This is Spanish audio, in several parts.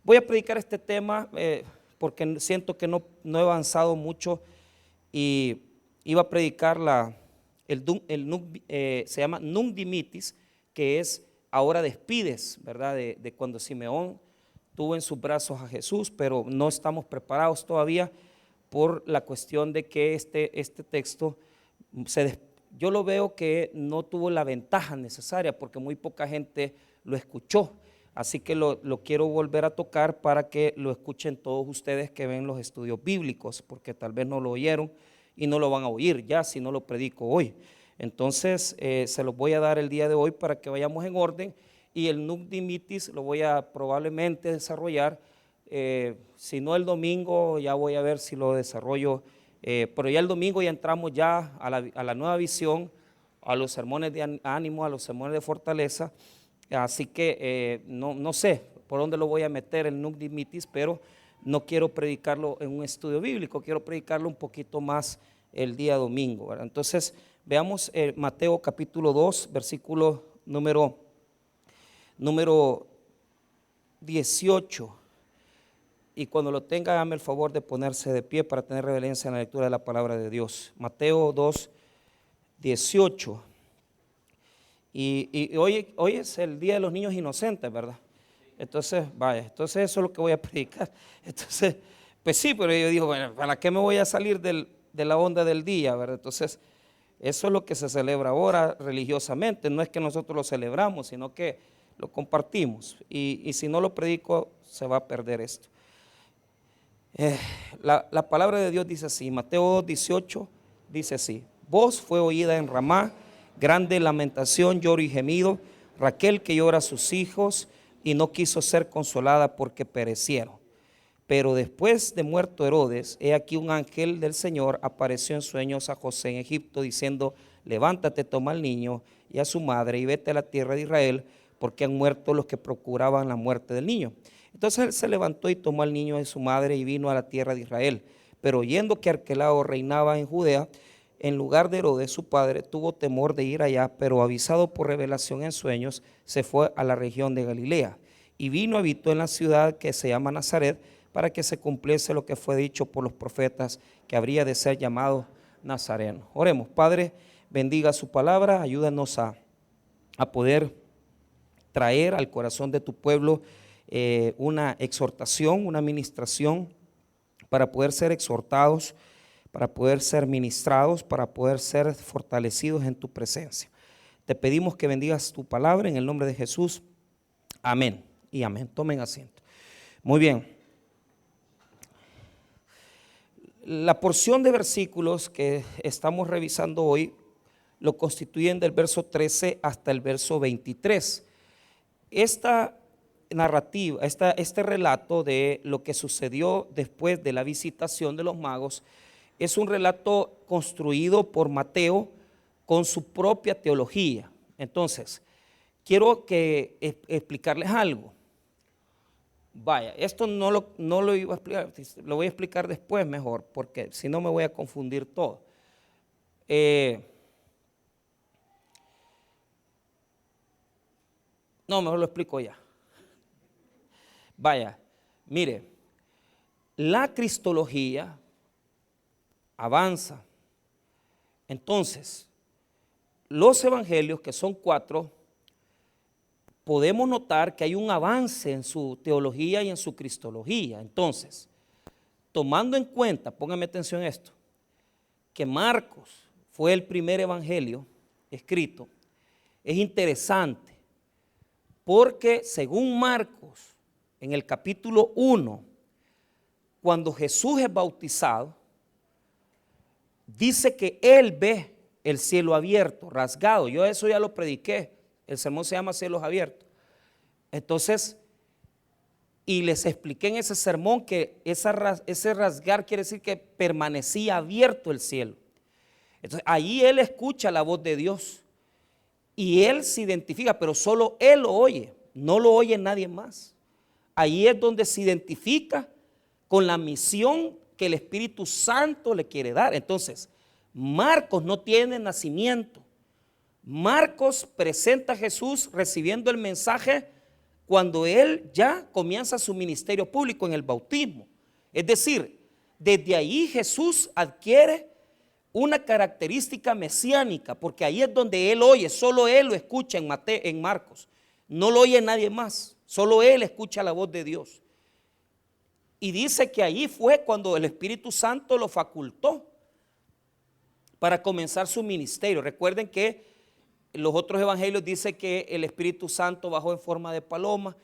Voy a predicar este tema porque siento que no he avanzado mucho y iba a predicar se llama Nunc Dimittis, que es ahora despides, ¿verdad? De cuando Simeón tuvo en sus brazos a Jesús, pero no estamos preparados todavía por la cuestión de que este texto yo lo veo que no tuvo la ventaja necesaria porque muy poca gente lo escuchó. Así que lo quiero volver a tocar para que lo escuchen todos ustedes que ven los estudios bíblicos, porque tal vez no lo oyeron y no lo van a oír ya si no lo predico hoy. Entonces se los voy a dar el día de hoy para que vayamos en orden, y el Nunc Dimittis lo voy a probablemente desarrollar, si no el domingo, ya voy a ver si lo desarrollo, pero ya el domingo ya entramos ya a la nueva visión, a los sermones de ánimo, a los sermones de fortaleza. Así que no sé por dónde lo voy a meter el Nunc Dimittis, pero no quiero predicarlo en un estudio bíblico, quiero predicarlo un poquito más el día domingo, ¿verdad? Entonces veamos Mateo capítulo 2, versículo número 18, y cuando lo tenga hágame el favor de ponerse de pie para tener reverencia en la lectura de la palabra de Dios. Mateo 2, 18. Y hoy es el Día de los Niños Inocentes, ¿verdad? Entonces, entonces eso es lo que voy a predicar. Entonces, pues sí, pero yo digo, bueno, ¿para qué me voy a salir de la onda del día, verdad? Entonces, eso es lo que se celebra ahora religiosamente. No es que nosotros lo celebramos, sino que lo compartimos. Y si no lo predico, se va a perder esto. La palabra de Dios dice así, Mateo 18 dice así: voz fue oída en Ramá, grande lamentación, lloro y gemido, Raquel que llora a sus hijos y no quiso ser consolada porque perecieron. Pero después de muerto Herodes, he aquí un ángel del Señor apareció en sueños a José en Egipto, diciendo: levántate, toma al niño y a su madre y vete a la tierra de Israel, porque han muerto los que procuraban la muerte del niño. Entonces él se levantó y tomó al niño y su madre y vino a la tierra de Israel. Pero oyendo que Arquelao reinaba en Judea, en lugar de Herodes su padre, tuvo temor de ir allá, pero avisado por revelación en sueños, se fue a la región de Galilea. Y vino, habitó en la ciudad que se llama Nazaret, para que se cumpliese lo que fue dicho por los profetas, que habría de ser llamado Nazareno. Oremos. Padre, bendiga su palabra, ayúdanos a poder traer al corazón de tu pueblo una exhortación, una ministración, para poder ser exhortados, para poder ser ministrados, para poder ser fortalecidos en tu presencia. Te pedimos que bendigas tu palabra en el nombre de Jesús. Amén y amén. Tomen asiento. Muy bien. La porción de versículos que estamos revisando hoy lo constituyen del verso 13 hasta el verso 23. Esta narrativa, este relato de lo que sucedió después de la visitación de los magos es un relato construido por Mateo con su propia teología. Entonces, quiero explicarles algo. Esto no lo iba a explicar, lo voy a explicar después mejor, porque si no me voy a confundir todo. No, mejor lo explico ya. Mire, la cristología avanza. Entonces, los evangelios, que son 4, podemos notar que hay un avance en su teología y en su cristología. Entonces, tomando en cuenta, póngame atención a esto, que Marcos fue el primer evangelio escrito, es interesante, porque según Marcos, en el capítulo 1, cuando Jesús es bautizado, dice que él ve el cielo abierto, rasgado. Yo eso ya lo prediqué, el sermón se llama Cielos Abiertos. Entonces, y les expliqué en ese sermón que ese rasgar quiere decir que permanecía abierto el cielo. Entonces, ahí él escucha la voz de Dios y él se identifica, pero solo él lo oye, no lo oye nadie más. Ahí es donde se identifica con la misión que el Espíritu Santo le quiere dar. Entonces, Marcos no tiene nacimiento. Marcos presenta a Jesús recibiendo el mensaje cuando él ya comienza su ministerio público en el bautismo. Es decir, desde ahí Jesús adquiere una característica mesiánica, porque ahí es donde él oye, solo él lo escucha en Marcos, no lo oye nadie más, solo él escucha la voz de Dios. Y dice que ahí fue cuando el Espíritu Santo lo facultó para comenzar su ministerio. Recuerden que los otros evangelios dicen que el Espíritu Santo bajó en forma de paloma,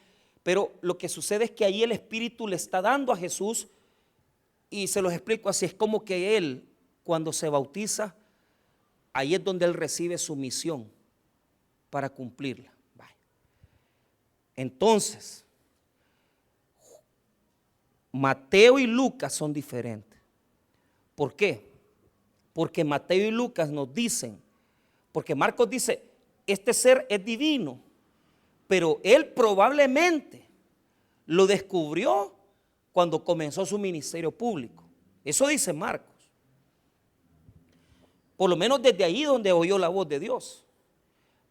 pero lo que sucede es que ahí el Espíritu le está dando a Jesús, y se los explico así, es como que él, cuando se bautiza, ahí es donde él recibe su misión para cumplirla. Entonces, Mateo y Lucas son diferentes. ¿Por qué? Porque Mateo y Lucas nos dicen, porque Marcos dice, este ser es divino, pero él probablemente lo descubrió cuando comenzó su ministerio público. Eso dice Marcos. Por lo menos desde ahí donde oyó la voz de Dios.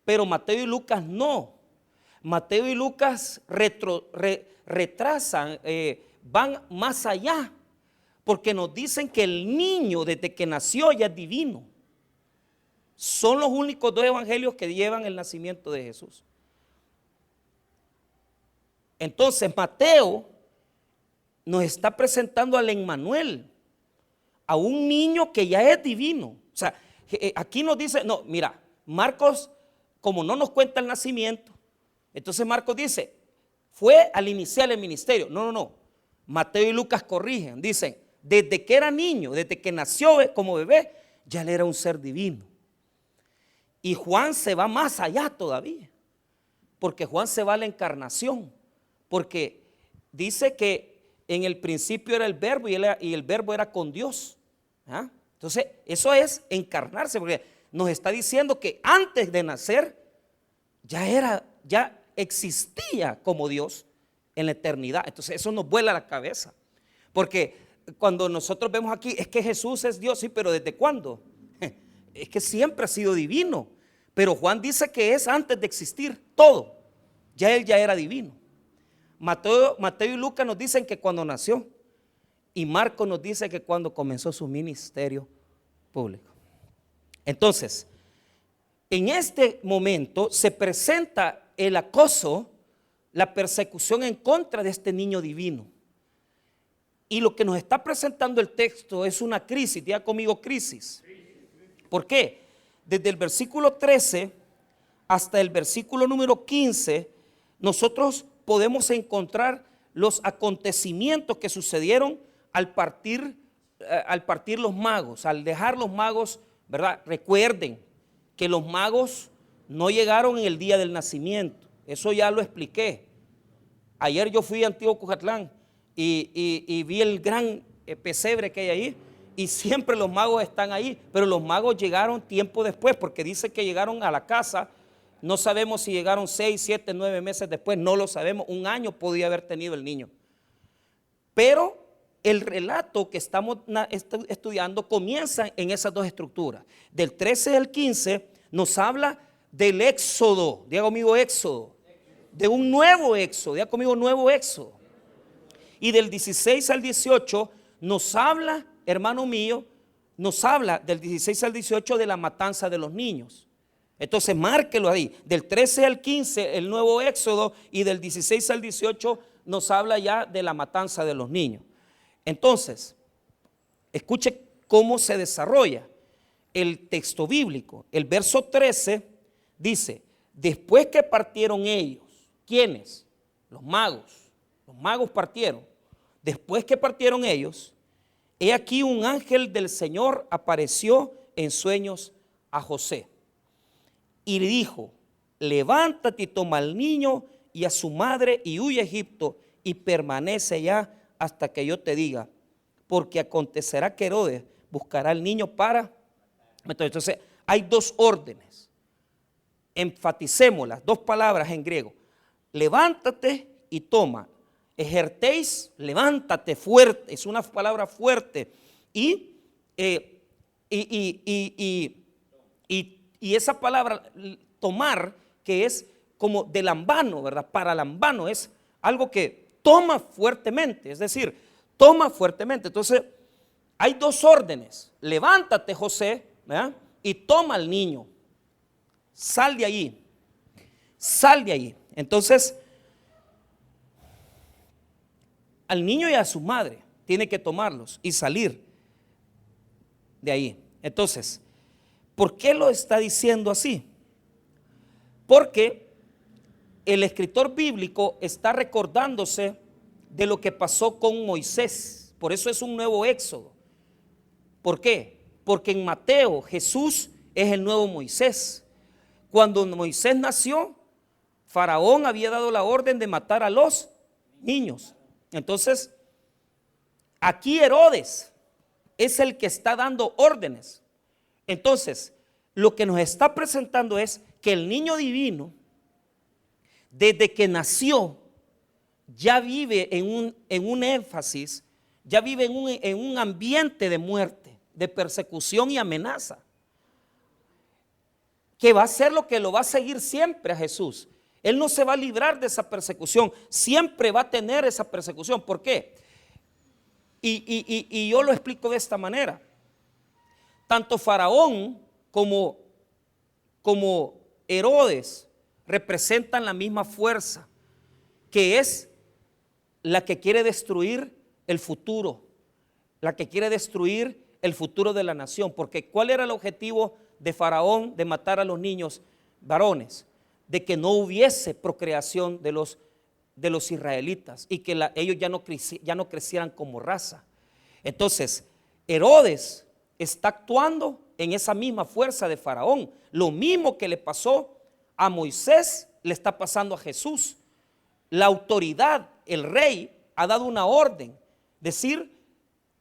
Pero Mateo y Lucas no. Mateo y Lucas retrasan, van más allá, porque nos dicen que el niño desde que nació ya es divino. Son los únicos dos evangelios que llevan el nacimiento de Jesús. Entonces Mateo nos está presentando al Emmanuel, a un niño que ya es divino. O sea, aquí nos dice, no, mira, Marcos, como no nos cuenta el nacimiento, entonces Marcos dice, fue al iniciar el ministerio. No. Mateo y Lucas corrigen, dicen, desde que era niño, desde que nació como bebé, ya él era un ser divino. Y Juan se va más allá todavía, porque Juan se va a la encarnación, porque dice que en el principio era el verbo y el verbo era con Dios. ¿Ah? Entonces eso es encarnarse, porque nos está diciendo que antes de nacer ya existía como Dios en la eternidad. Entonces eso nos vuela la cabeza, porque cuando nosotros vemos aquí, es que Jesús es Dios, sí, pero ¿desde cuándo? Es que siempre ha sido divino, pero Juan dice que es antes de existir todo, él ya era divino. Mateo y Lucas nos dicen que cuando nació, y Marcos nos dice que cuando comenzó su ministerio público. Entonces, en este momento se presenta el acoso, la persecución en contra de este niño divino. Y lo que nos está presentando el texto es una crisis. Diga conmigo, crisis. ¿Por qué? Desde el versículo 13 hasta el versículo número 15, nosotros podemos encontrar los acontecimientos que sucedieron al partir los magos, al dejar los magos, ¿verdad? Recuerden que los magos no llegaron en el día del nacimiento. Eso ya lo expliqué. Ayer yo fui a Antiguo Cujatlán y vi el gran pesebre que hay ahí, y siempre los magos están ahí, pero los magos llegaron tiempo después, porque dice que llegaron a la casa. No sabemos si llegaron 6, 7, 9 meses después, no lo sabemos. Un año podía haber tenido el niño. Pero el relato que estamos estudiando comienza en esas dos estructuras. Del 13 al 15 nos habla del éxodo. Diga conmigo éxodo. De un nuevo éxodo. Diga conmigo nuevo éxodo. Y del 16 al 18 nos habla, hermano mío, nos habla del 16 al 18 de la matanza de los niños. Entonces márquelo ahí. Del 13 al 15 el nuevo éxodo, y del 16 al 18 nos habla ya de la matanza de los niños. Entonces, escuche cómo se desarrolla el texto bíblico. El verso 13 dice, después que partieron ellos, ¿quiénes? Los magos partieron. Después que partieron ellos, he aquí un ángel del Señor apareció en sueños a José y le dijo, levántate y toma al niño y a su madre y huye a Egipto y permanece allá hasta que yo te diga, porque acontecerá que Herodes buscará al niño para... Entonces hay dos órdenes, enfaticemos las dos palabras en griego, levántate y toma. Ejertéis, levántate fuerte, es una palabra fuerte, y esa palabra tomar, que es como de lambano, ¿verdad? Para lambano es algo que toma fuertemente, es decir, toma fuertemente. Entonces, hay dos órdenes: levántate, José, ¿verdad? Y toma al niño, sal de allí, sal de allí. Entonces, al niño y a su madre tiene que tomarlos y salir de ahí. Entonces, ¿por qué lo está diciendo así? Porque el escritor bíblico está recordándose de lo que pasó con Moisés. Por eso es un nuevo éxodo. ¿Por qué? Porque en Mateo Jesús es el nuevo Moisés. Cuando Moisés nació, Faraón había dado la orden de matar a los niños. Entonces, aquí Herodes es el que está dando órdenes. Entonces, lo que nos está presentando es que el niño divino, desde que nació, ya vive en un énfasis, ya vive en un ambiente de muerte, de persecución y amenaza, que va a ser lo que lo va a seguir siempre a Jesús. Él no se va a librar de esa persecución, siempre va a tener esa persecución. ¿Por qué? Y yo lo explico de esta manera. Tanto Faraón como Herodes representan la misma fuerza, que es la que quiere destruir el futuro, la que quiere destruir el futuro de la nación. Porque ¿cuál era el objetivo de Faraón de matar a los niños varones? De que no hubiese procreación de los israelitas y que ellos ya no crecieran como raza. Entonces, Herodes está actuando en esa misma fuerza de Faraón. Lo mismo que le pasó a Moisés, le está pasando a Jesús. La autoridad, el rey, ha dado una orden. Decir,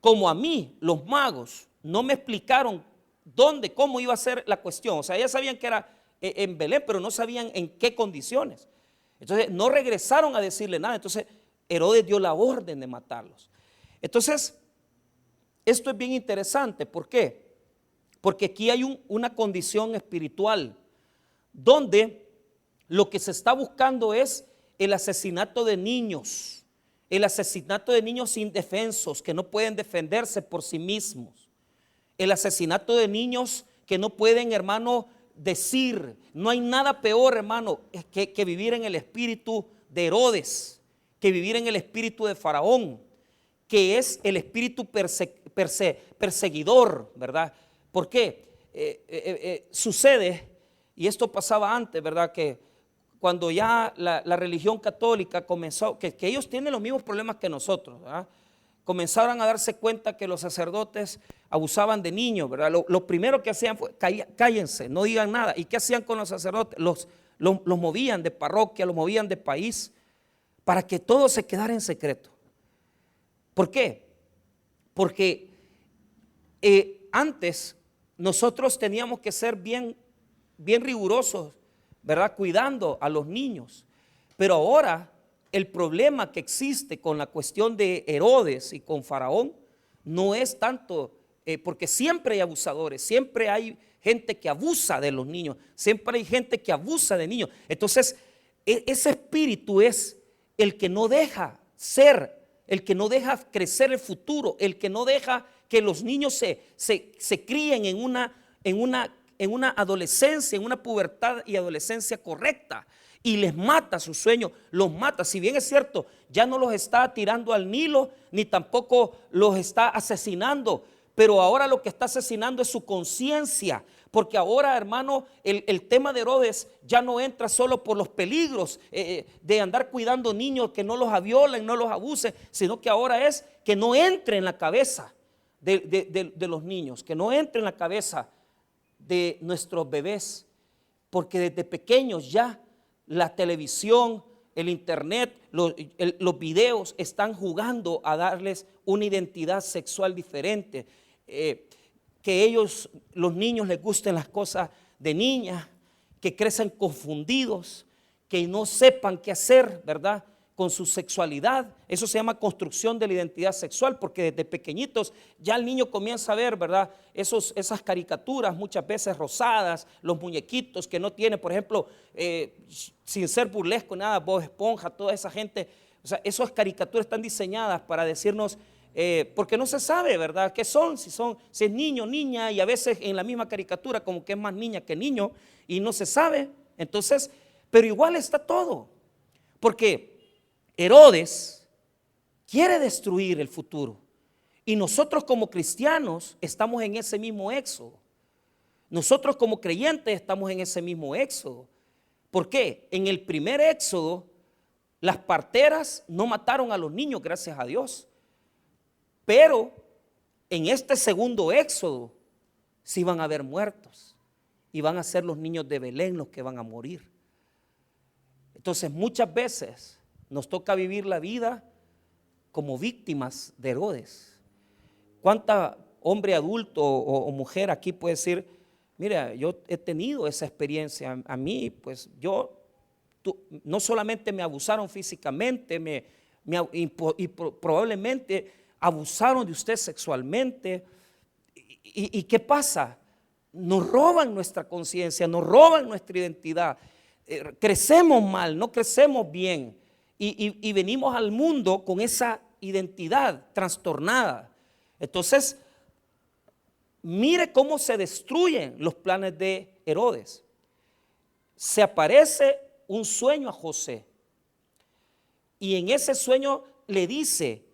como a mí, los magos, no me explicaron dónde, cómo iba a ser la cuestión. O sea, ya sabían que era en Belén, pero no sabían en qué condiciones. Entonces, no regresaron a decirle nada. Entonces, Herodes dio la orden de matarlos. Entonces, esto es bien interesante. ¿Por qué? Porque aquí hay una condición espiritual donde lo que se está buscando es el asesinato de niños, el asesinato de niños indefensos que no pueden defenderse por sí mismos, el asesinato de niños que no pueden, hermano, decir. No hay nada peor, hermano, que vivir en el espíritu de Herodes, que vivir en el espíritu de Faraón, que es el espíritu perseguidor, ¿verdad? ¿Por qué? Sucede, y esto pasaba antes, ¿verdad? Que cuando ya la religión católica comenzó, que ellos tienen los mismos problemas que nosotros, ¿verdad? Comenzaron a darse cuenta que los sacerdotes abusaban de niños, ¿verdad? Lo primero que hacían fue, cállense, no digan nada. ¿Y qué hacían con los sacerdotes? Los movían de parroquia, los movían de país, para que todo se quedara en secreto. ¿Por qué? Porque antes nosotros teníamos que ser bien rigurosos, ¿verdad? Cuidando a los niños. Pero ahora el problema que existe con la cuestión de Herodes y con Faraón no es tanto, porque siempre hay abusadores, siempre hay gente que abusa de los niños, siempre hay gente que abusa de niños. Entonces, ese espíritu es el que no deja ser, el que no deja crecer el futuro, el que no deja que los niños se críen en una adolescencia, en una pubertad y adolescencia correcta, y les mata su sueño, los mata. Si bien es cierto, ya no los está tirando al Nilo, ni tampoco los está asesinando, pero ahora lo que está asesinando es su conciencia, porque ahora, hermano, el tema de Herodes ya no entra solo por los peligros de andar cuidando niños, que no los violen, no los abusen, sino que ahora es que no entre en la cabeza de los niños, que no entre en la cabeza de nuestros bebés, porque desde pequeños ya la televisión, el internet, los videos están jugando a darles una identidad sexual diferente, que los niños les gusten las cosas de niñas, que crecen confundidos, que no sepan qué hacer, ¿verdad? con su sexualidad. Eso se llama construcción de la identidad sexual, porque desde pequeñitos ya el niño comienza a ver, ¿verdad? Esas caricaturas muchas veces rosadas, los muñequitos que no tienen, por ejemplo, sin ser burlesco, nada, Bob Esponja, toda esa gente. O sea, esas caricaturas están diseñadas para decirnos, porque no se sabe, ¿verdad?, qué son, si es niño, niña, y a veces en la misma caricatura como que es más niña que niño, y no se sabe. Entonces, pero igual está todo, porque Herodes quiere destruir el futuro, y nosotros como cristianos estamos en ese mismo éxodo. Nosotros como creyentes estamos en ese mismo éxodo. ¿Por qué? En el primer éxodo, las parteras no mataron a los niños, gracias a Dios. Pero en este segundo éxodo sí van a haber muertos, y van a ser los niños de Belén los que van a morir. Entonces muchas veces nos toca vivir la vida como víctimas de Herodes. ¿Cuánta hombre adulto o mujer aquí puede decir, mira, yo he tenido esa experiencia? A mí, pues no solamente me abusaron físicamente, y probablemente abusaron de usted sexualmente. ¿Y qué pasa? Nos roban nuestra conciencia, nos roban nuestra identidad. Crecemos mal, no crecemos bien, y venimos al mundo con esa identidad trastornada. Entonces, mire cómo se destruyen los planes de Herodes. Se aparece un sueño a José, y en ese sueño le dicen,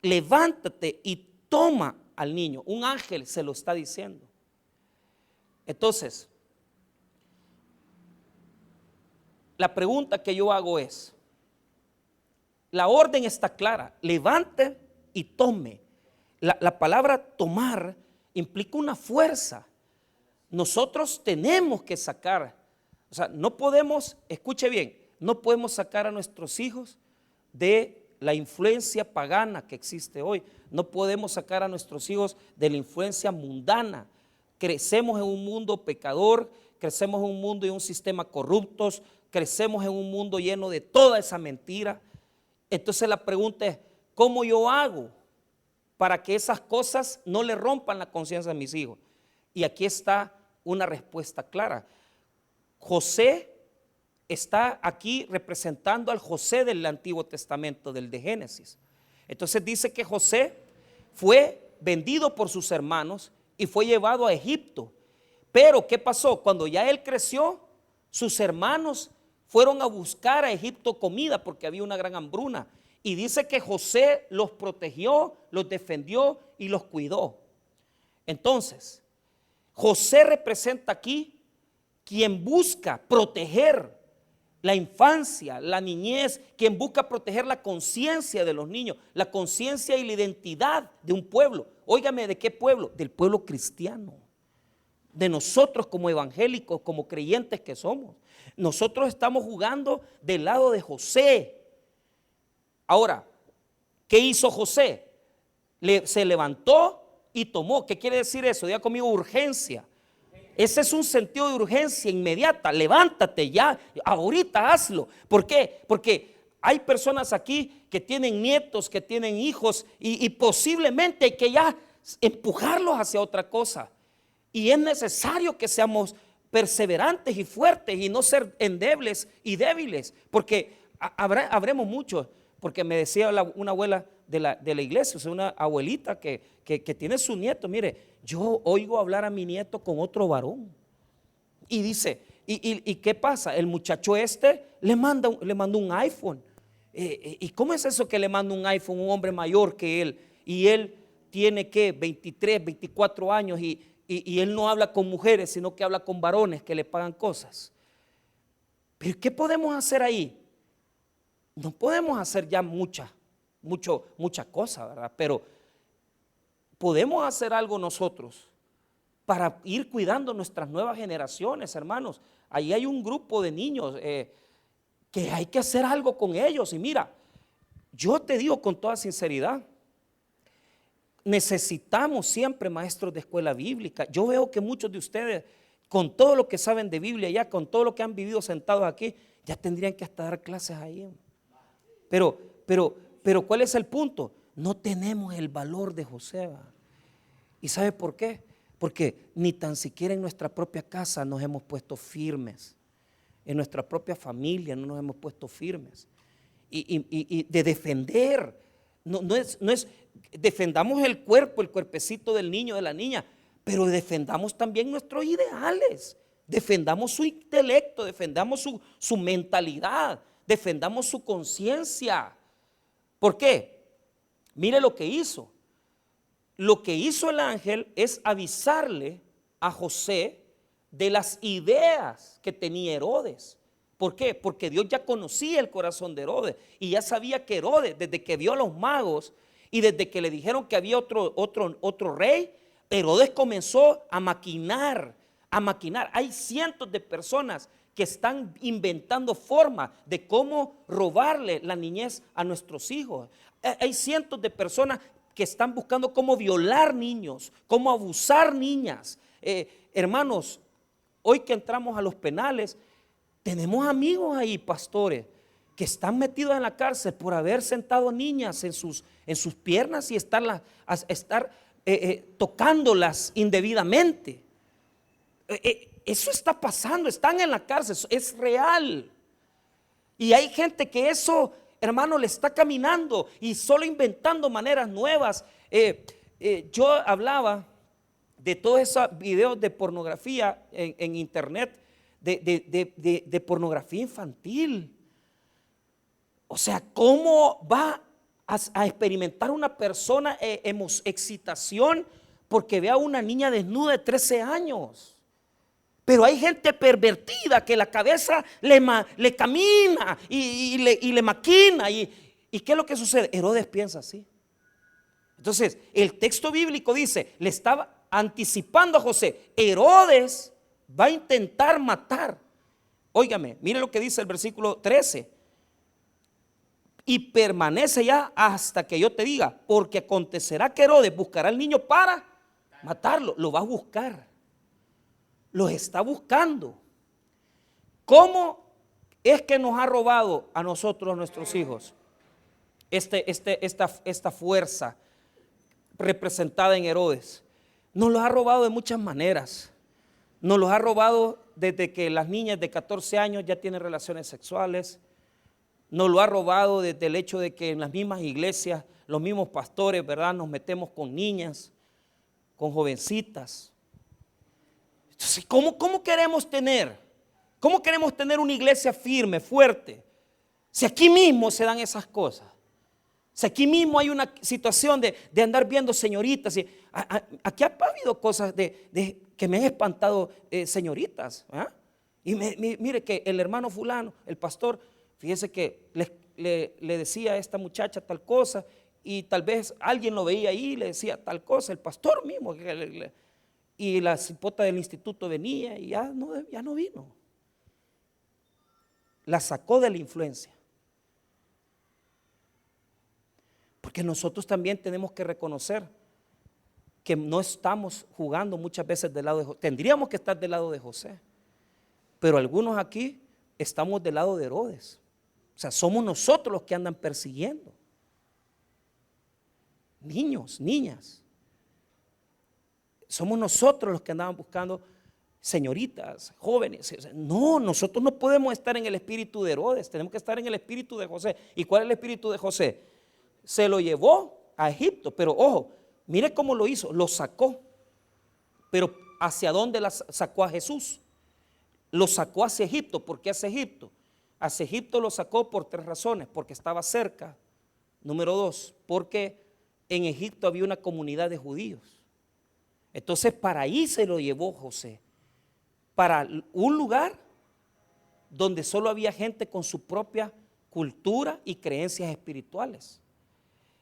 levántate y toma al niño. Un ángel se lo está diciendo. Entonces, la pregunta que yo hago es, la orden está clara, levante y tome. La palabra tomar implica una fuerza. Nosotros tenemos que sacar, o sea, no podemos, escuche bien, no podemos sacar a nuestros hijos de la influencia pagana que existe hoy. No podemos sacar a nuestros hijos de la influencia mundana. Crecemos en un mundo pecador, crecemos en un mundo y un sistema corruptos, crecemos en un mundo lleno de toda esa mentira. Entonces la pregunta es, ¿cómo yo hago para que esas cosas no le rompan la conciencia a mis hijos? Y aquí está una respuesta clara. José está aquí representando al José del Antiguo Testamento, del de Génesis. Entonces dice que José fue vendido por sus hermanos y fue llevado a Egipto. Pero ¿qué pasó? Cuando ya él creció, sus hermanos fueron a buscar a Egipto comida porque había una gran hambruna. Y dice que José los protegió, los defendió y los cuidó. Entonces, José representa aquí quien busca proteger la infancia, la niñez, quien busca proteger la conciencia de los niños, la conciencia y la identidad de un pueblo. Óigame, ¿de qué pueblo? Del pueblo cristiano, de nosotros como evangélicos, como creyentes que somos. Nosotros estamos jugando del lado de José. Ahora, ¿qué hizo José? Se levantó y tomó. ¿Qué quiere decir eso? Diga conmigo, urgencia. Ese es un sentido de urgencia inmediata. Levántate ya, ahorita hazlo. ¿Por qué? Porque hay personas aquí que tienen nietos, que tienen hijos, y posiblemente hay que ya empujarlos hacia otra cosa. Y es necesario que seamos perseverantes y fuertes y no ser endebles y débiles, porque habremos muchos. Porque me decía una abuela de la iglesia, o sea, una abuelita que tiene su nieto. Mire, yo oigo hablar a mi nieto con otro varón. Y dice, ¿y qué pasa? El muchacho le manda un iPhone. ¿Y cómo es eso que le manda un iPhone a un hombre mayor que él? Y él tiene, ¿qué? 23, 24 años y él no habla con mujeres, sino que habla con varones que le pagan cosas. ¿Pero qué podemos hacer ahí? No podemos hacer ya mucha cosa, ¿verdad? Pero podemos hacer algo nosotros para ir cuidando nuestras nuevas generaciones, hermanos. Ahí hay un grupo de niños que hay que hacer algo con ellos. Y mira, yo te digo con toda sinceridad, necesitamos siempre maestros de escuela bíblica. Yo veo que muchos de ustedes, con todo lo que saben de Biblia ya, con todo lo que han vivido sentados aquí, Ya tendrían que hasta dar clases ahí. Pero ¿cuál es el punto? No tenemos el valor de José. ¿Y sabe por qué? Porque ni tan siquiera en nuestra propia casa nos hemos puesto firmes. En nuestra propia familia no nos hemos puesto firmes. Y de defender, no es, defendamos el cuerpo, el cuerpecito del niño, de la niña, pero defendamos también nuestros ideales, defendamos su intelecto, defendamos su mentalidad, defendamos su conciencia. ¿Por qué? Mire lo que hizo. Lo que hizo el ángel es avisarle a José de las ideas que tenía Herodes. ¿Por qué? Porque Dios ya conocía el corazón de Herodes y ya sabía que Herodes, desde que vio a los magos y desde que le dijeron que había otro rey, Herodes comenzó a maquinar, a maquinar. Hay cientos de personas que están inventando formas de cómo robarle la niñez a nuestros hijos. Hay cientos de personas que están buscando cómo violar niños, cómo abusar niñas. Hermanos, hoy que entramos a los penales, tenemos amigos ahí, pastores, que están metidos en la cárcel por haber sentado niñas en sus piernas y estar tocándolas indebidamente. Eso está pasando, están en la cárcel, es real. Y hay gente que eso, hermano, le está caminando y solo inventando maneras nuevas. Yo hablaba de todos esos videos de pornografía en internet, de pornografía infantil. O sea, ¿cómo va a experimentar una persona excitación porque ve a una niña desnuda de 13 años? Pero hay gente pervertida que la cabeza le camina y le maquina. ¿Y qué es lo que sucede? Herodes piensa así. Entonces, el texto bíblico dice, le estaba anticipando a José, Herodes va a intentar matar. Óigame, mire lo que dice el versículo 13. Y permanece ya hasta que yo te diga, porque acontecerá que Herodes buscará al niño para matarlo. Lo va a buscar. Los está buscando. ¿Cómo es que nos ha robado a nosotros, a nuestros hijos, esta fuerza representada en Herodes? Nos los ha robado de muchas maneras. Nos los ha robado desde que las niñas de 14 años ya tienen relaciones sexuales. Nos lo ha robado desde el hecho de que en las mismas iglesias, los mismos pastores, ¿verdad?, nos metemos con niñas, con jovencitas. Entonces, ¿cómo queremos tener? ¿Cómo queremos tener una iglesia firme, fuerte? Si aquí mismo se dan esas cosas. Si aquí mismo hay una situación de andar viendo señoritas. Aquí ha habido cosas que me han espantado, señoritas. Y mire que el hermano fulano, el pastor, fíjese que le decía a esta muchacha tal cosa y tal vez alguien lo veía ahí y le decía tal cosa, el pastor mismo. Y la cipota del instituto venía y ya no vino. La sacó de la influencia. Porque nosotros también tenemos que reconocer que no estamos jugando muchas veces del lado de José. Tendríamos que estar del lado de José. Pero algunos aquí estamos del lado de Herodes. O sea, somos nosotros los que andan persiguiendo. Niños, niñas. Somos nosotros los que andaban buscando señoritas, jóvenes. No, nosotros no podemos estar en el espíritu de Herodes, tenemos que estar en el espíritu de José. ¿Y cuál es el espíritu de José? Se lo llevó a Egipto, pero ojo, mire cómo lo hizo, lo sacó. Pero ¿hacia dónde sacó a Jesús? Lo sacó hacia Egipto. ¿Por qué hacia Egipto? Hacia Egipto lo sacó por 3 razones, porque estaba cerca. Número 2, porque en Egipto había una comunidad de judíos. Entonces para ahí se lo llevó José, para un lugar donde solo había gente con su propia cultura y creencias espirituales.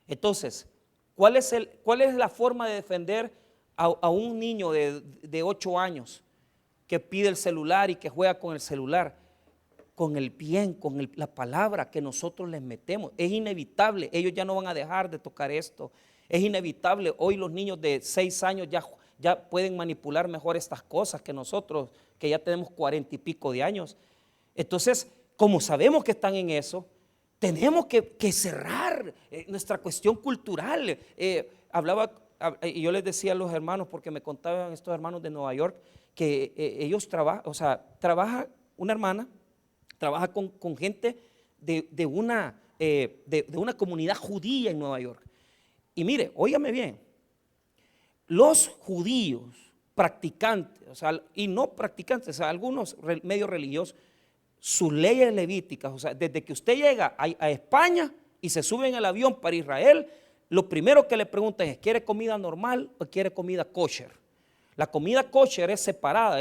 Entonces, ¿cuál es la forma de defender a un niño de 8 años que pide el celular y que juega con el celular? Con el bien, con la palabra que nosotros les metemos. Es inevitable, ellos ya no van a dejar de tocar esto. Es inevitable, hoy los niños de 6 años ya pueden manipular mejor estas cosas que nosotros, que ya tenemos 40 y pico de años. Entonces, como sabemos que están en eso, tenemos que cerrar nuestra cuestión cultural. Y yo les decía a los hermanos, porque me contaban estos hermanos de Nueva York, que ellos trabajan, o sea, trabaja una hermana, trabaja con gente de una comunidad judía en Nueva York. Y mire, óigame bien, los judíos practicantes, o sea, y no practicantes, o sea, algunos medios religiosos, sus leyes levíticas, o sea, desde que usted llega a España y se sube en el avión para Israel, lo primero que le preguntan es, ¿quiere comida normal o quiere comida kosher? La comida kosher es separada,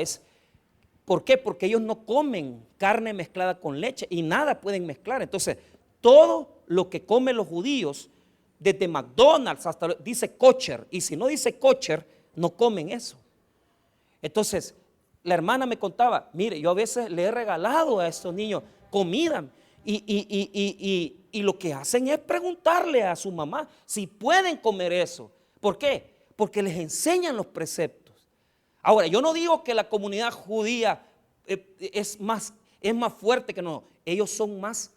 ¿por qué? Porque ellos no comen carne mezclada con leche y nada pueden mezclar. Entonces, todo lo que comen los judíos, desde McDonald's hasta dice kosher, y si no dice kosher, no comen eso. Entonces, la hermana me contaba, mire, yo a veces le he regalado a estos niños comida y lo que hacen es preguntarle a su mamá si pueden comer eso. ¿Por qué? Porque les enseñan los preceptos. Ahora, yo no digo que la comunidad judía es más fuerte que no. Ellos son más,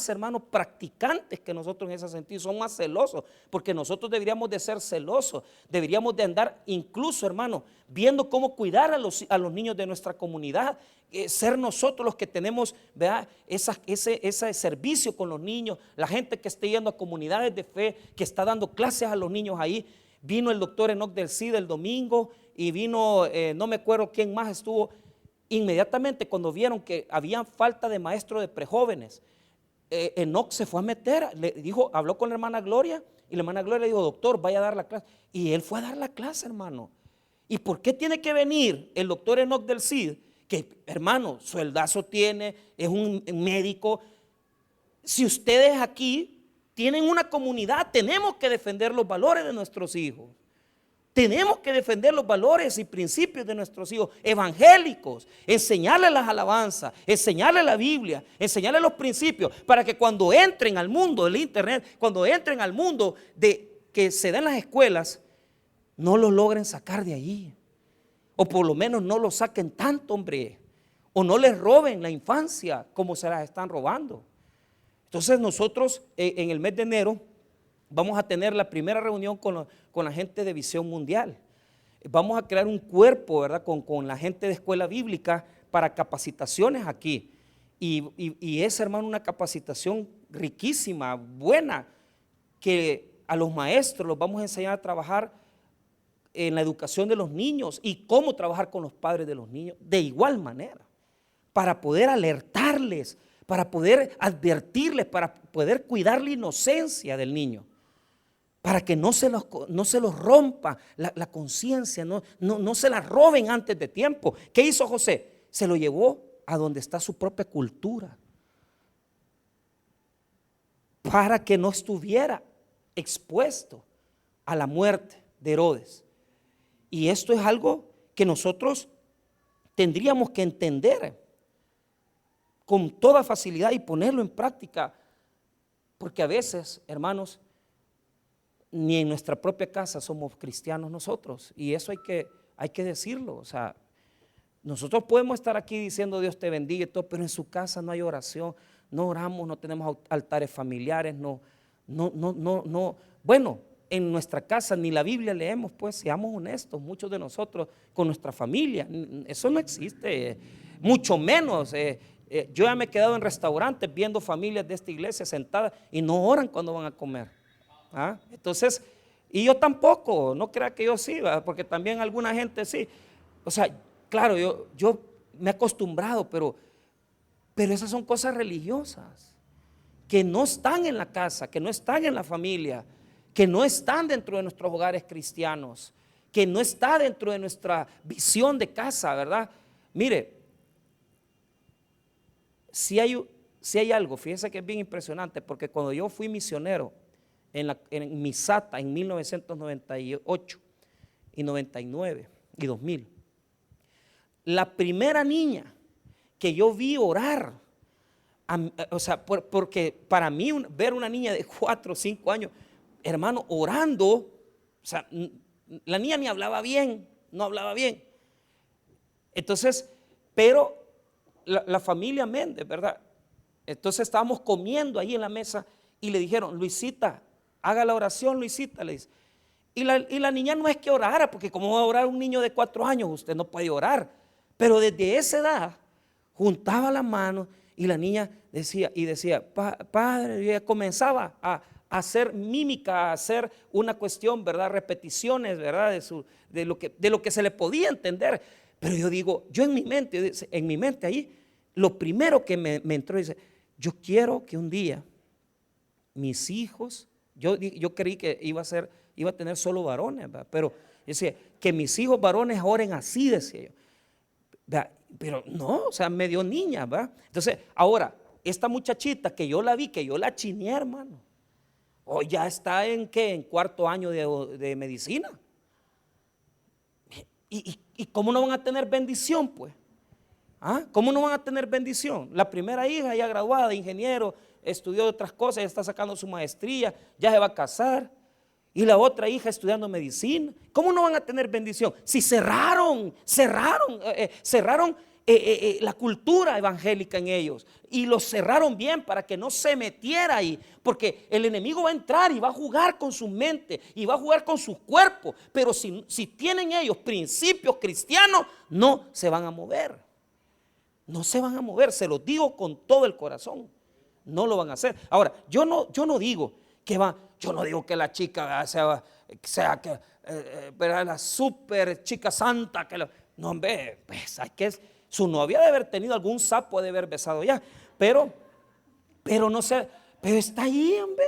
hermanos, practicantes que nosotros en ese sentido, son más celosos, porque nosotros deberíamos de ser celosos, deberíamos de andar incluso, hermanos, viendo cómo cuidar a los niños de nuestra comunidad, ser nosotros los que tenemos, ¿verdad?, ese servicio con los niños, la gente que esté yendo a comunidades de fe, que está dando clases a los niños ahí. Vino el doctor Enoch del CID el domingo y vino, no me acuerdo quién más estuvo. Inmediatamente cuando vieron que había falta de maestro de prejóvenes, Enoch se fue a meter, habló con la hermana Gloria y la hermana Gloria le dijo, doctor, vaya a dar la clase. Y él fue a dar la clase, hermano. ¿Y por qué tiene que venir el doctor Enoch del CID? Que, hermano, sueldazo tiene, es un médico. Si ustedes aquí tienen una comunidad, tenemos que defender los valores de nuestros hijos. Tenemos que defender los valores y principios de nuestros hijos evangélicos, enseñarles las alabanzas, enseñarles la Biblia, enseñarles los principios, para que cuando entren al mundo del internet, cuando entren al mundo que se da en las escuelas, no lo logren sacar de allí, o por lo menos no lo saquen tanto, hombre, o no les roben la infancia como se las están robando. Entonces nosotros en el mes de enero vamos a tener la primera reunión con la gente de Visión Mundial. Vamos a crear un cuerpo, ¿verdad?, con la gente de escuela bíblica para capacitaciones aquí. Y es, hermano, una capacitación riquísima, buena, que a los maestros los vamos a enseñar a trabajar en la educación de los niños y cómo trabajar con los padres de los niños de igual manera, para poder alertarles, para poder advertirles, para poder cuidar la inocencia del niño, para que no se los rompa la conciencia, no se la roben antes de tiempo. ¿Qué hizo José? Se lo llevó a donde está su propia cultura, para que no estuviera expuesto a la muerte de Herodes. Y esto es algo que nosotros tendríamos que entender con toda facilidad y ponerlo en práctica, porque a veces, hermanos, ni en nuestra propia casa somos cristianos nosotros, y eso hay que decirlo. O sea, nosotros podemos estar aquí diciendo Dios te bendiga y todo, pero en su casa no hay oración, no oramos, no tenemos altares familiares, no. Bueno, en nuestra casa ni la Biblia leemos, pues seamos honestos, muchos de nosotros con nuestra familia, eso no existe, mucho menos. Yo ya me he quedado en restaurantes viendo familias de esta iglesia sentadas y no oran cuando van a comer. Entonces, y yo tampoco, no crea que yo sí, ¿verdad?, porque también alguna gente sí. O sea, claro, yo me he acostumbrado, pero esas son cosas religiosas que no están en la casa, que no están en la familia, que no están dentro de nuestros hogares cristianos, que no está dentro de nuestra visión de casa, ¿verdad? Mire, si hay algo, fíjense que es bien impresionante, porque cuando yo fui misionero en Misata en 1998 y 99 y 2000, la primera niña que yo vi orar, o sea, porque para mí ver una niña de 4 o 5 años, hermano, orando, o sea, la niña ni hablaba bien, no hablaba bien. Entonces, pero la familia Méndez, ¿verdad? Entonces estábamos comiendo ahí en la mesa y le dijeron, Luisita, haga la oración, Luisita, le dice. Y la niña no es que orara, porque como va a orar un niño de 4 años, usted no puede orar. Pero desde esa edad, juntaba las manos y la niña decía, padre, y ella comenzaba a hacer mímica, a hacer una cuestión, ¿verdad? Repeticiones, ¿verdad? De lo que se le podía entender. Pero yo digo, yo en mi mente ahí, lo primero que me entró, dice, yo quiero que un día mis hijos, yo creí que iba a tener solo varones, ¿verdad? Pero decía, que mis hijos varones oren así, decía yo, ¿verdad? Pero no, o sea, medio niña, ¿verdad? Entonces, ahora, esta muchachita que yo la vi, que yo la chineé, hermano, hoy ya está en cuarto año de medicina. ¿Y cómo no van a tener bendición, pues? ¿Ah? ¿Cómo no van a tener bendición? La primera hija ya graduada de ingeniero, estudió otras cosas, ya está sacando su maestría, ya se va a casar. Y la otra hija estudiando medicina. ¿Cómo no van a tener bendición? Si cerraron la cultura evangélica en ellos y los cerraron bien para que no se metiera ahí, porque el enemigo va a entrar y va a jugar con su mente y va a jugar con su cuerpo, pero si tienen ellos principios cristianos, no se van a mover. No se van a mover, se los digo con todo el corazón. No lo van a hacer. Ahora, yo no digo que la chica sea que la super chica santa. No, hombre, pues hay que, su novia debe haber tenido algún sapo, de haber besado ya. Pero no sé, pero está ahí, hombre.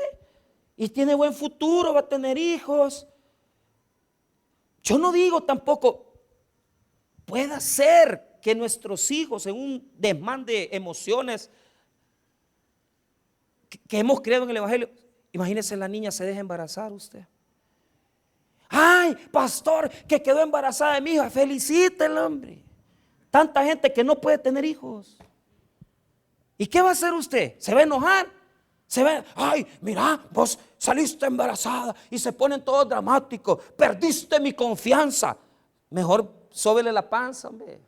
Y tiene buen futuro, va a tener hijos. Yo no digo tampoco, pueda ser que nuestros hijos en un desmán de emociones que hemos creado en el evangelio, imagínese la niña se deja embarazar usted. Ay, pastor, que quedó embarazada de mi hija, felicítela, hombre. Tanta gente que no puede tener hijos. ¿Y qué va a hacer usted? ¿Se va a enojar? Ay, mira, vos saliste embarazada, y se ponen todos dramáticos, perdiste mi confianza. Mejor sóbele la panza, hombre.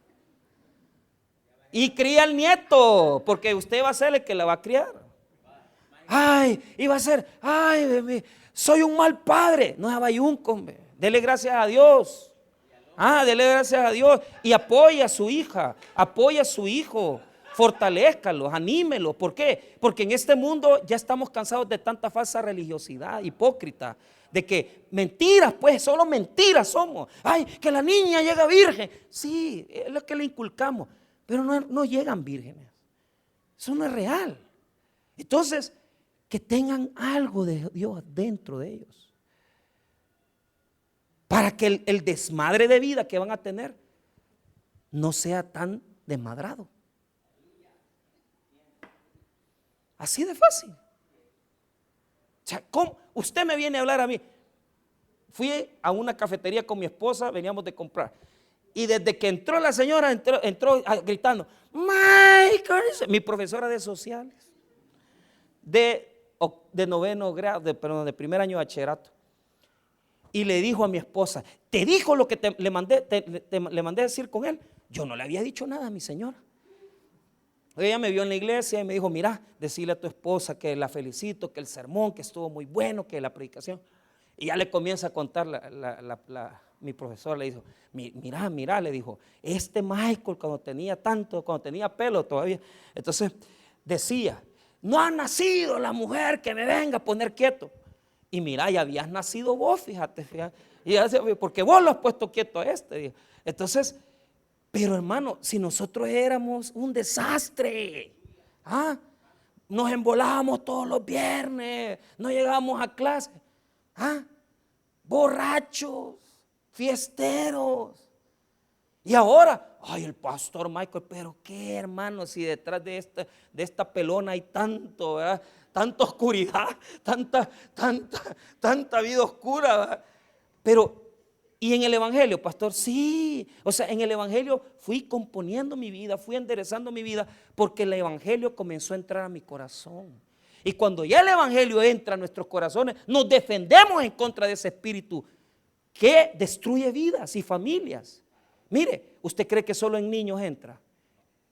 Y cría al nieto, porque usted va a ser el que la va a criar. Ay, iba a ser, ay, soy un mal padre. No es abayunco, hombre. Dele gracias a Dios. Dele gracias a Dios. Y apoya a su hija, apoya a su hijo. Fortalézcalos, anímelos. ¿Por qué? Porque en este mundo ya estamos cansados de tanta falsa religiosidad hipócrita. De que mentiras, pues, solo mentiras somos. Ay, que la niña llega virgen. Sí, es lo que le inculcamos. Pero no llegan vírgenes. Eso no es real. Entonces, que tengan algo de Dios dentro de ellos, para que el desmadre de vida que van a tener no sea tan desmadrado. Así de fácil. O sea, ¿cómo? Usted me viene a hablar a mí. Fui a una cafetería con mi esposa, veníamos de comprar, y desde que entró la señora, entró gritando, Michael, mi profesora de sociales, de noveno grado, de primer año de bachillerato, y le dijo a mi esposa, ¿te dijo lo que le mandé a decir con él? Yo no le había dicho nada a mi señora. Ella me vio en la iglesia y me dijo, mira, decirle a tu esposa que la felicito, que el sermón, que estuvo muy bueno, que la predicación. Y ya le comienza a contar mi profesor, le dijo, mira, le dijo, Michael cuando tenía pelo todavía, entonces decía, no ha nacido la mujer que me venga a poner quieto. Y mira, ya habías nacido vos, fíjate. Y ya decía, porque vos lo has puesto quieto a este. Entonces, pero hermano, si nosotros éramos un desastre, nos embolábamos todos los viernes, no llegábamos a clase, borrachos, fiesteros. Y ahora, ay, el pastor Michael, pero qué, hermano, si detrás de esta pelona hay tanto, ¿verdad? Tanta oscuridad, tanta vida oscura, ¿verdad? Pero, y en el evangelio, pastor, sí, o sea, en el evangelio fui componiendo mi vida, fui enderezando mi vida, porque el evangelio comenzó a entrar a mi corazón. Y cuando ya el evangelio entra a nuestros corazones, nos defendemos en contra de ese espíritu que destruye vidas y familias. Mire, ¿usted cree que solo en niños entra?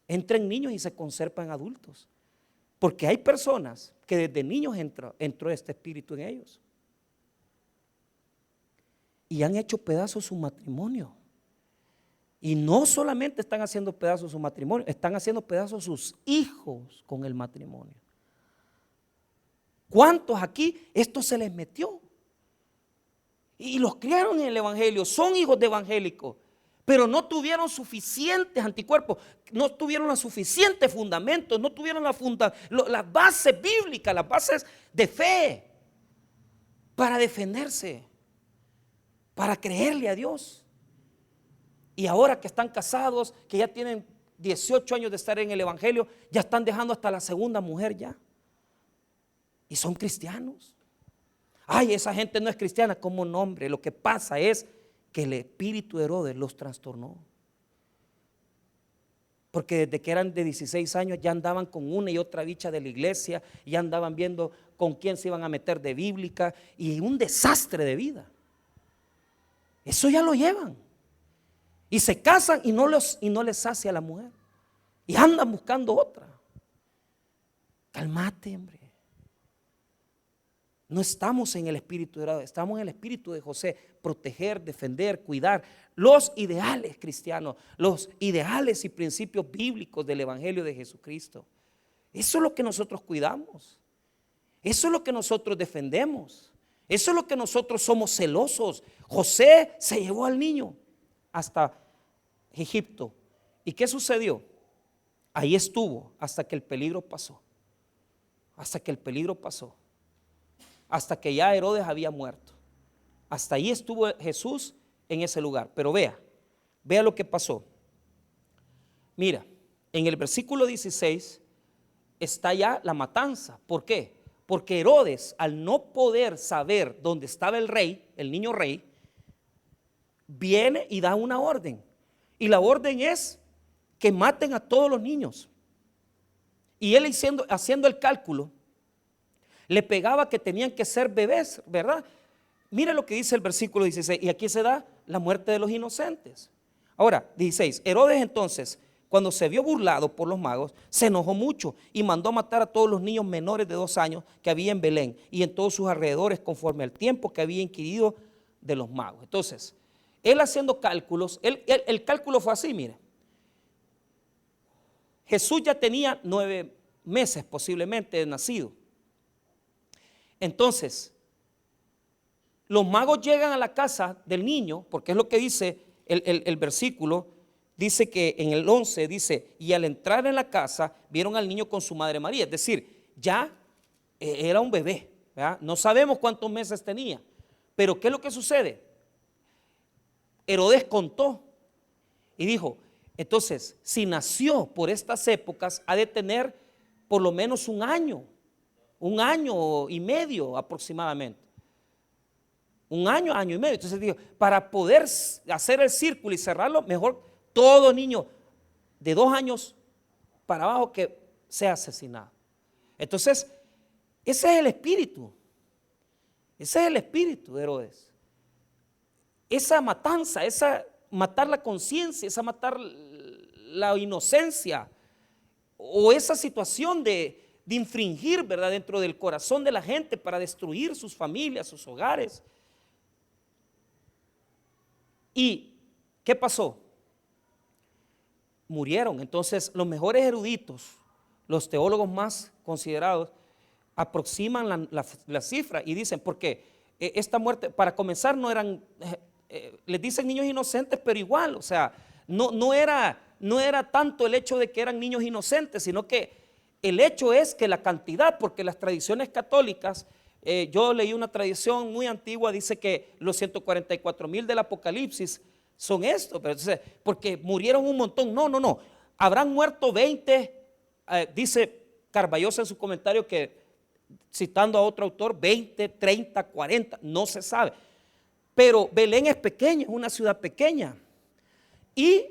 entra en niños y se conserva en adultos. Porque hay personas que desde niños entró este espíritu en ellos. Y han hecho pedazos su matrimonio. Y no solamente están haciendo pedazos su matrimonio, están haciendo pedazos sus hijos con el matrimonio. ¿Cuántos aquí esto se les metió? Y los criaron en el evangelio, son hijos de evangélicos, pero no tuvieron suficientes anticuerpos, no tuvieron los suficientes fundamentos, no tuvieron las bases bíblicas, las bases de fe para defenderse, para creerle a Dios. Y ahora que están casados, que ya tienen 18 años de estar en el evangelio, ya están dejando hasta la segunda mujer ya. Y son cristianos. Ay, esa gente no es cristiana. Como nombre, lo que pasa es que el espíritu de Herodes los trastornó. Porque desde que eran de 16 años ya andaban con una y otra bicha de la iglesia, ya andaban viendo con quién se iban a meter de bíblica, y un desastre de vida. Eso ya lo llevan. Y se casan y no les sacia la mujer. Y andan buscando otra. Calmate, hombre. No estamos en el espíritu de Herodes, estamos en el espíritu de José. Proteger, defender, cuidar los ideales cristianos, los ideales y principios bíblicos del evangelio de Jesucristo. Eso es lo que nosotros cuidamos. Eso es lo que nosotros defendemos. Eso es lo que nosotros somos celosos. José se llevó al niño hasta Egipto. ¿Y qué sucedió? Ahí estuvo hasta que el peligro pasó. Hasta que el peligro pasó. Hasta que ya Herodes había muerto. Hasta ahí estuvo Jesús en ese lugar. Pero vea lo que pasó. Mira, en el versículo 16 está ya la matanza. ¿Por qué? Porque Herodes, al no poder saber dónde estaba el rey, el niño rey, viene y da una orden. Y la orden es que maten a todos los niños. Y él haciendo el cálculo, le pegaba que tenían que ser bebés, ¿verdad? Mire lo que dice el versículo 16, y aquí se da la muerte de los inocentes. Ahora, 16, Herodes entonces, cuando se vio burlado por los magos, se enojó mucho y mandó matar a todos los niños menores de 2 años que había en Belén y en todos sus alrededores, conforme al tiempo que había inquirido de los magos. Entonces, él haciendo cálculos, el cálculo fue así, mire. Jesús ya tenía 9 meses posiblemente de nacido. Entonces, los magos llegan a la casa del niño, porque es lo que dice el versículo, dice que en el 11 dice, y al entrar en la casa vieron al niño con su madre María, es decir, ya era un bebé, ¿verdad? No sabemos cuántos meses tenía, pero ¿qué es lo que sucede? Herodes contó y dijo, entonces, si nació por estas épocas, ha de tener por lo menos 1 año y medio aproximadamente. 1 año, año y medio. Entonces dijo, para poder hacer el círculo y cerrarlo, mejor todo niño de 2 años para abajo que sea asesinado. Entonces, ese es el espíritu. Ese es el espíritu de Herodes. Esa matanza, esa matar la conciencia, esa matar la inocencia, o esa situación de infringir, ¿verdad?, dentro del corazón de la gente para destruir sus familias, sus hogares. ¿Y qué pasó? Murieron. Entonces, los mejores eruditos, los teólogos más considerados, aproximan la cifra y dicen, porque esta muerte, para comenzar, no eran, les dicen niños inocentes, pero igual, o sea, no era tanto el hecho de que eran niños inocentes, sino que el hecho es que la cantidad, porque las tradiciones católicas, yo leí una tradición muy antigua, dice que los 144,000 del Apocalipsis son esto, pero entonces, porque murieron un montón. No, habrán muerto 20, dice Carballosa en su comentario que, citando a otro autor, 20, 30, 40, no se sabe. Pero Belén es pequeña, es una ciudad pequeña, y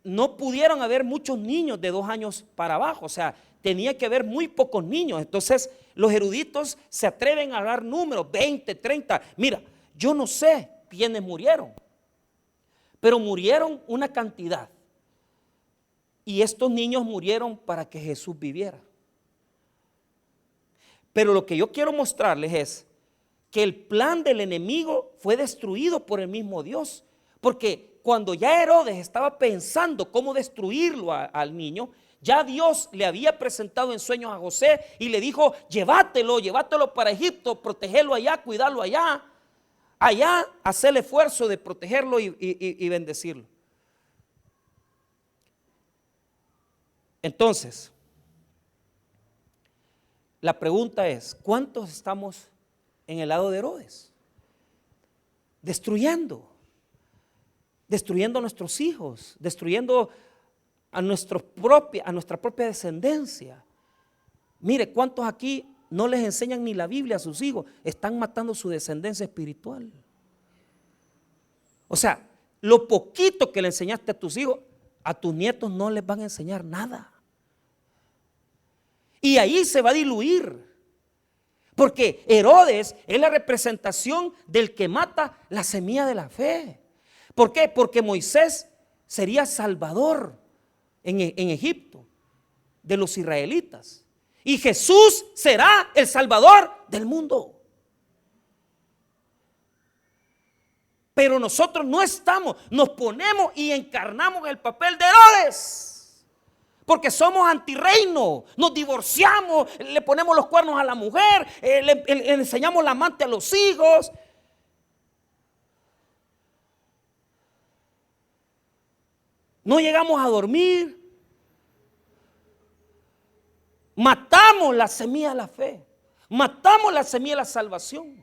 no pudieron haber muchos niños de 2 años para abajo, o sea, tenía que haber muy pocos niños. Entonces los eruditos se atreven a dar números, 20, 30, mira, yo no sé quiénes murieron, pero murieron una cantidad. Y estos niños murieron para que Jesús viviera. Pero lo que yo quiero mostrarles es que el plan del enemigo fue destruido por el mismo Dios. Porque cuando ya Herodes estaba pensando cómo destruirlo al niño, ya Dios le había presentado en sueños a José y le dijo: llévatelo para Egipto, protegelo allá, cuidarlo allá. Allá, hacer el esfuerzo de protegerlo y bendecirlo. Entonces, la pregunta es: ¿cuántos estamos en el lado de Herodes? Destruyendo a nuestros hijos, destruyendo a nuestra propia descendencia. Mire, ¿cuántos aquí no les enseñan ni la Biblia a sus hijos? Están matando su descendencia espiritual. O sea, lo poquito que le enseñaste a tus hijos, a tus nietos no les van a enseñar nada. Y ahí se va a diluir. Porque Herodes es la representación del que mata la semilla de la fe. ¿Por qué? Porque Moisés sería salvador en Egipto de los israelitas. Y Jesús será el salvador del mundo. Pero nosotros no estamos, nos ponemos y encarnamos el papel de Herodes. Porque somos antirreino, nos divorciamos, le ponemos los cuernos a la mujer, le enseñamos la amante a los hijos. No llegamos a dormir. Matamos la semilla de la fe. Matamos la semilla de la salvación.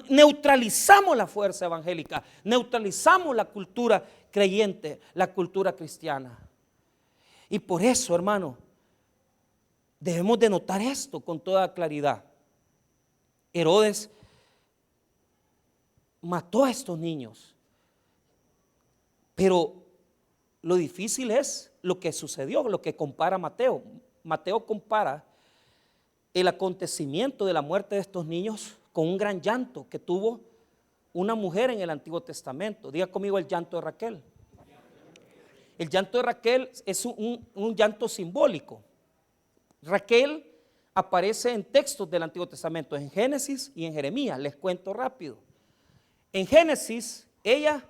Neutralizamos la fuerza evangélica. Neutralizamos la cultura creyente, la cultura cristiana. Y por eso, hermano, debemos de notar esto con toda claridad. Herodes mató a estos niños. Pero lo difícil es lo que sucedió, lo que compara Mateo. Mateo compara el acontecimiento de la muerte de estos niños con un gran llanto que tuvo una mujer en el Antiguo Testamento. Diga conmigo: el llanto de Raquel. El llanto de Raquel es un llanto simbólico. Raquel aparece en textos del Antiguo Testamento, en Génesis y en Jeremías. Les cuento rápido. En Génesis, ella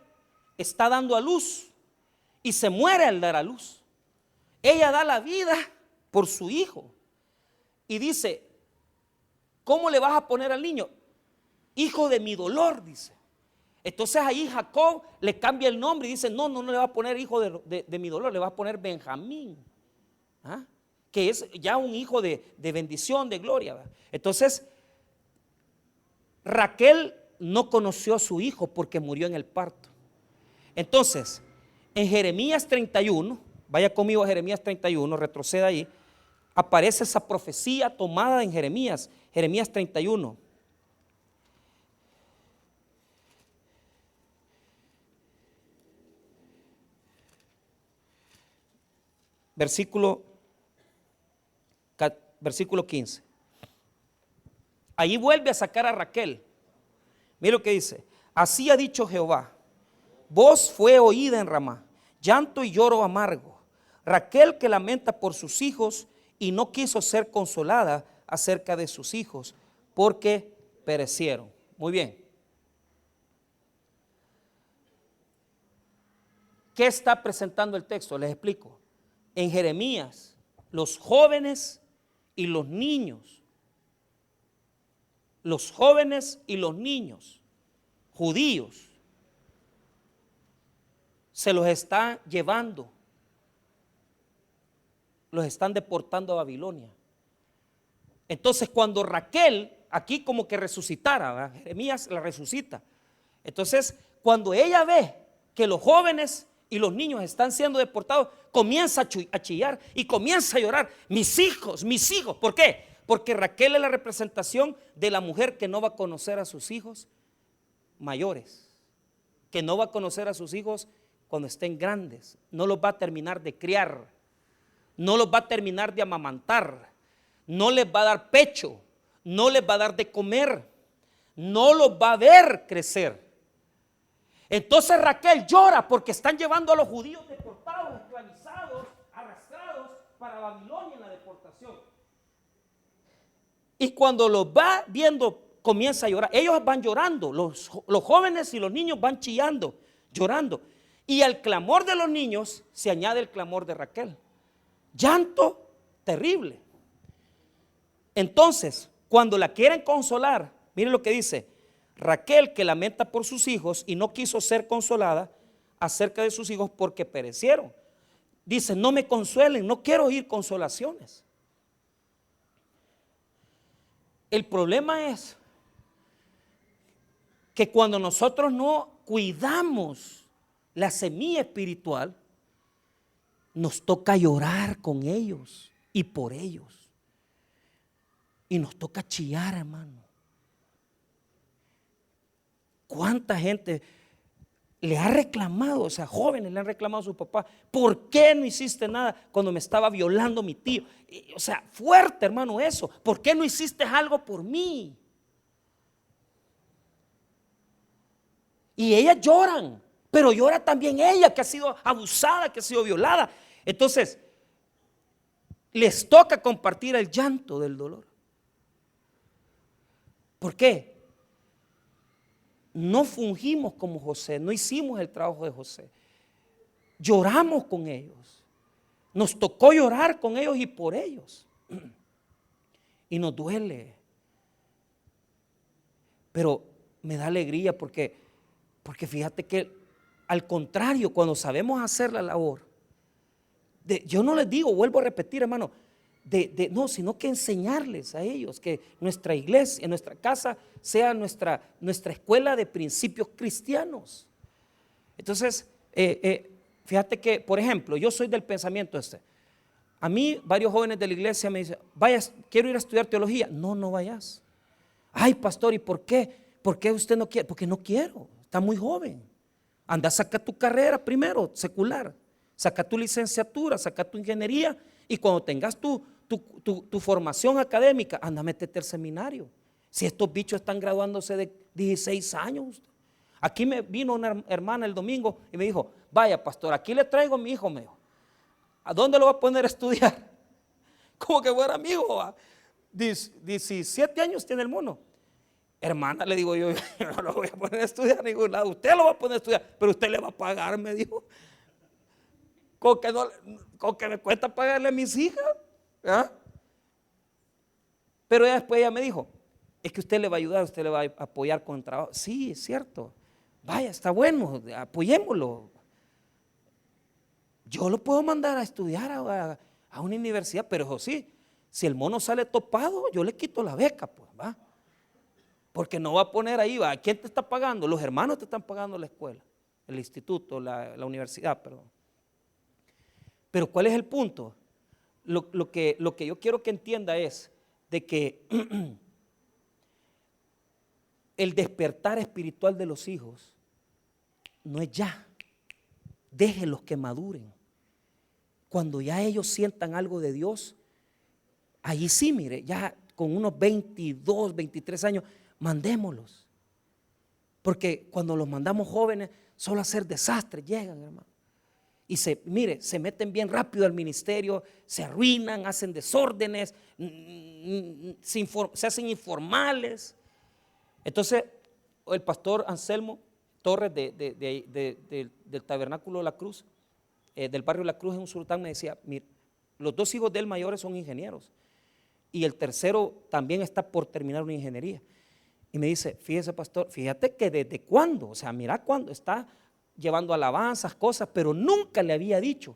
está dando a luz y se muere al dar a luz. Ella da la vida por su hijo y dice: ¿cómo le vas a poner al niño? Hijo de mi dolor, dice. Entonces ahí Jacob le cambia el nombre y dice: no le va a poner hijo de mi dolor, le va a poner Benjamín. ¿Ah? Que es ya un hijo de bendición, de gloria, ¿verdad? Entonces Raquel no conoció a su hijo porque murió en el parto. Entonces, en Jeremías 31, vaya conmigo a Jeremías 31, retroceda ahí, aparece esa profecía tomada en Jeremías 31. Versículo 15. Allí vuelve a sacar a Raquel. Mira lo que dice: así ha dicho Jehová, voz fue oída en Ramá, llanto y lloro amargo. Raquel que lamenta por sus hijos y no quiso ser consolada acerca de sus hijos porque perecieron. Muy bien. ¿Qué está presentando el texto? Les explico. En Jeremías, los jóvenes y los niños judíos se los están llevando, los están deportando a Babilonia. Entonces cuando Raquel, aquí como que resucitara, ¿verdad? Jeremías la resucita. Entonces cuando ella ve que los jóvenes y los niños están siendo deportados, comienza a chillar y comienza a llorar: mis hijos, mis hijos. ¿Por qué? Porque Raquel es la representación de la mujer que no va a conocer a sus hijos mayores, que no va a conocer a sus hijos cuando estén grandes, no los va a terminar de criar, no los va a terminar de amamantar, no les va a dar pecho, no les va a dar de comer, no los va a ver crecer. Entonces Raquel llora porque están llevando a los judíos deportados, esclavizados, para Babilonia en la deportación. Y cuando los va viendo, comienza a llorar. Ellos van llorando, los jóvenes y los niños van chillando, llorando. Y al clamor de los niños se añade el clamor de Raquel. Llanto terrible. Entonces, cuando la quieren consolar, miren lo que dice: Raquel, que lamenta por sus hijos y no quiso ser consolada acerca de sus hijos porque perecieron. Dice: no me consuelen, no quiero oír consolaciones. El problema es que cuando nosotros no cuidamos la semilla espiritual, nos toca llorar con ellos y por ellos. Y nos toca chillar, hermano. ¿Cuánta gente le ha reclamado, o sea, jóvenes le han reclamado a su papá: ¿por qué no hiciste nada cuando me estaba violando mi tío? O sea, fuerte, hermano, eso. ¿Por qué no hiciste algo por mí? Y ellas lloran, pero llora también ella, que ha sido abusada, que ha sido violada. Entonces, les toca compartir el llanto del dolor. ¿Por qué? No fungimos como José, no hicimos el trabajo de José. Lloramos con ellos. Nos tocó llorar con ellos y por ellos. Y nos duele. Pero me da alegría porque fíjate que al contrario, cuando sabemos hacer la labor, yo no les digo, vuelvo a repetir, hermano, no, sino que enseñarles a ellos que nuestra iglesia, nuestra casa sea nuestra escuela de principios cristianos. Entonces, fíjate que, por ejemplo, yo soy del pensamiento este. A mí varios jóvenes de la iglesia me dicen: vayas, quiero ir a estudiar teología. No vayas. Ay, pastor, ¿y por qué? ¿Por qué usted no quiere? Porque no quiero, está muy joven. Anda, saca tu carrera primero, secular. Saca tu licenciatura, saca tu ingeniería, y cuando tengas tu formación académica, anda, métete al seminario. Si estos bichos están graduándose de 16 años. Aquí me vino una hermana el domingo y me dijo: vaya, pastor, aquí le traigo a mi hijo. Me dijo: ¿a dónde lo va a poner a estudiar? Como que fuera amigo. 17 años tiene el mono. Hermana, le digo yo no lo voy a poner a estudiar a ningún lado. Usted lo va a poner a estudiar, pero usted le va a pagar, me dijo. Con que me cuesta pagarle a mis hijas. ¿Ah? Pero después ella me dijo: es que usted le va a ayudar, usted le va a apoyar con el trabajo. Sí, es cierto. Vaya, está bueno, apoyémoslo. Yo lo puedo mandar a estudiar a una universidad, pero eso sí, si el mono sale topado, yo le quito la beca, pues, va. Porque no va a poner ahí, va. ¿Quién te está pagando? Los hermanos te están pagando la escuela, el instituto, la universidad, perdón. Pero ¿cuál es el punto? Lo que yo quiero que entienda es de que el despertar espiritual de los hijos no es ya. Déjenlos que maduren. Cuando ya ellos sientan algo de Dios, allí sí, mire, ya con unos 22, 23 años, mandémoslos. Porque cuando los mandamos jóvenes, solo a hacer desastres llegan, hermano. Y se meten bien rápido al ministerio, se arruinan, hacen desórdenes, se hacen informales. Entonces, el pastor Anselmo Torres del Tabernáculo de la Cruz, del barrio La Cruz en Usulután, me decía: mire, los dos hijos de él mayores son ingenieros y el tercero también está por terminar una ingeniería. Y me dice: fíjese, pastor, fíjate que desde cuándo, o sea, mira cuándo está llevando alabanzas, cosas, pero nunca le había dicho,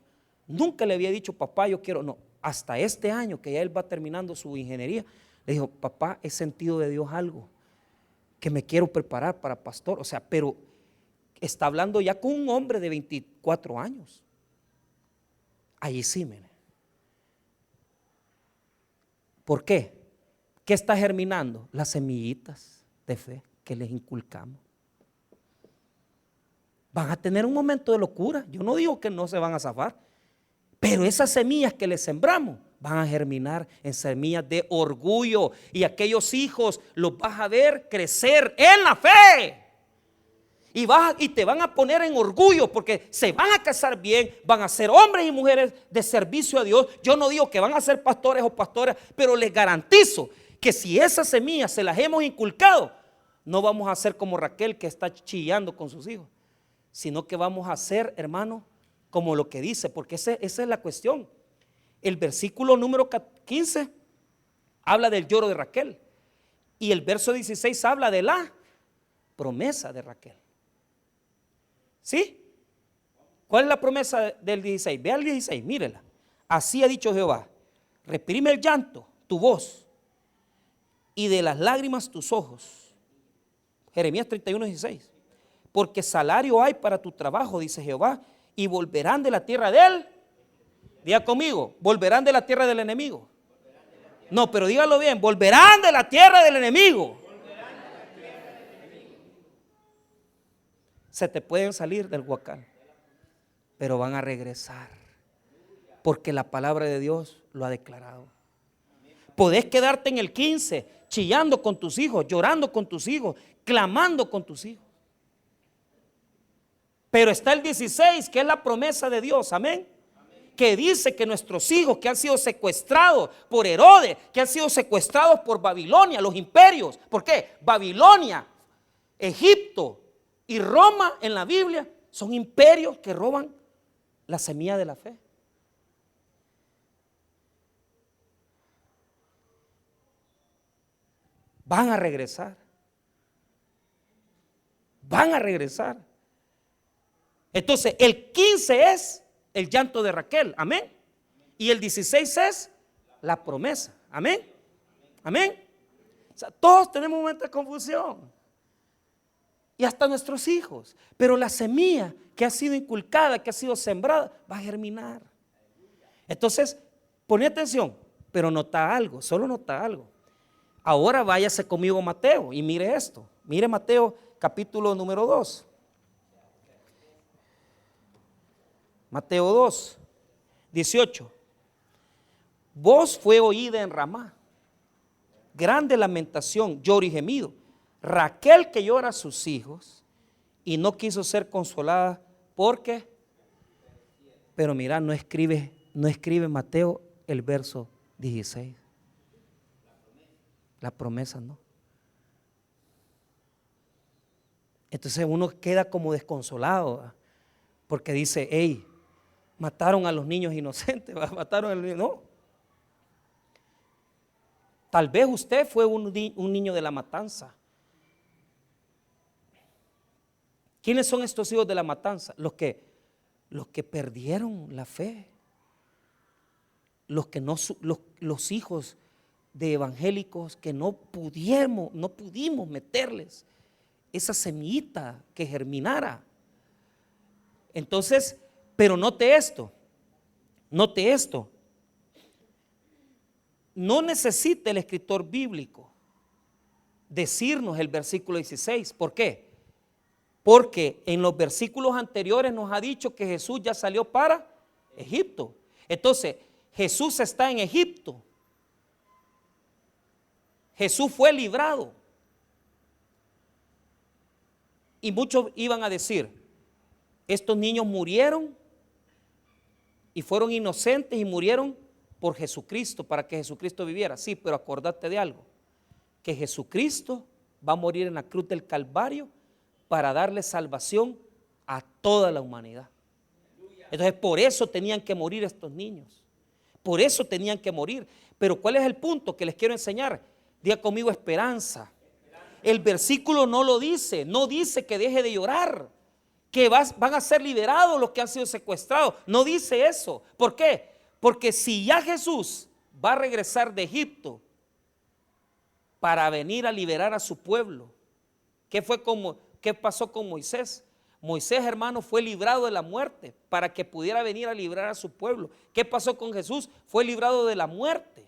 papá, yo quiero, no, hasta este año que ya él va terminando su ingeniería, le dijo: papá, he sentido de Dios algo, que me quiero preparar para pastor. O sea, pero está hablando ya con un hombre de 24 años. Allí sí, mire. ¿Por qué? ¿Qué está germinando? Las semillitas de fe que les inculcamos. Van a tener un momento de locura. Yo no digo que no se van a zafar, pero esas semillas que les sembramos van a germinar en semillas de orgullo, y aquellos hijos los vas a ver crecer en la fe. y te van a poner en orgullo porque se van a casar bien, van a ser hombres y mujeres de servicio a Dios. Yo no digo que van a ser pastores o pastoras, pero les garantizo que si esas semillas se las hemos inculcado, no vamos a ser como Raquel que está chillando con sus hijos, sino que vamos a ser, hermano, como lo que dice, porque esa es la cuestión. El versículo número 15 habla del lloro de Raquel y el verso 16 habla de la promesa de Raquel. ¿Sí? ¿Cuál es la promesa del 16? Ve al 16, mírela. Así ha dicho Jehová: reprime el llanto, tu voz, y de las lágrimas tus ojos. Jeremías 31:16. Porque salario hay para tu trabajo, dice Jehová, y volverán de la tierra de él. Diga conmigo, volverán de la tierra del enemigo. No, pero dígalo bien, volverán de la tierra del enemigo. Se te pueden salir del huacán, pero van a regresar, porque la palabra de Dios lo ha declarado. Podés quedarte en el 15, chillando con tus hijos, llorando con tus hijos, clamando con tus hijos. Pero está el 16, que es la promesa de Dios, amén. Que dice que nuestros hijos que han sido secuestrados por Herodes, que han sido secuestrados por Babilonia, los imperios. ¿Por qué? Babilonia, Egipto y Roma en la Biblia son imperios que roban la semilla de la fe. Van a regresar. Van a regresar. Entonces, el 15 es el llanto de Raquel, amén. Y el 16 es la promesa, amén. Amén. O sea, todos tenemos momentos de confusión. Y hasta nuestros hijos. Pero la semilla que ha sido inculcada, que ha sido sembrada, va a germinar. Entonces, pone atención, pero nota algo, solo nota algo. Ahora váyase conmigo a Mateo y mire esto. Mire Mateo capítulo número 2. Mateo 2, 18. Voz fue oída en Ramá, grande lamentación, lloro y gemido. Raquel que llora a sus hijos y no quiso ser consolada porque, pero mira, no escribe Mateo el verso 16. La promesa no. Entonces uno queda como desconsolado porque dice, hey, mataron a los niños inocentes, mataron a los niños. No. Tal vez usted fue un niño de la matanza. ¿Quiénes son estos hijos de la matanza? Los que perdieron la fe. Los hijos de evangélicos que no pudimos meterles esa semillita que germinara. Entonces, pero note esto. No necesita el escritor bíblico decirnos el versículo 16. ¿Por qué? Porque en los versículos anteriores nos ha dicho que Jesús ya salió para Egipto. Entonces, Jesús está en Egipto. Jesús fue librado. Y muchos iban a decir, estos niños murieron y fueron inocentes y murieron por Jesucristo, para que Jesucristo viviera. Sí, pero acordate de algo, que Jesucristo va a morir en la cruz del Calvario para darle salvación a toda la humanidad. Entonces por eso tenían que morir estos niños. Por eso tenían que morir. Pero ¿cuál es el punto que les quiero enseñar? Diga conmigo, esperanza. El versículo no lo dice, no dice que deje de llorar, que van a ser liberados los que han sido secuestrados. No dice eso. ¿Por qué? Porque si ya Jesús va a regresar de Egipto para venir a liberar a su pueblo, ¿qué pasó con Moisés? Moisés, hermano, fue librado de la muerte para que pudiera venir a librar a su pueblo. ¿Qué pasó con Jesús? Fue librado de la muerte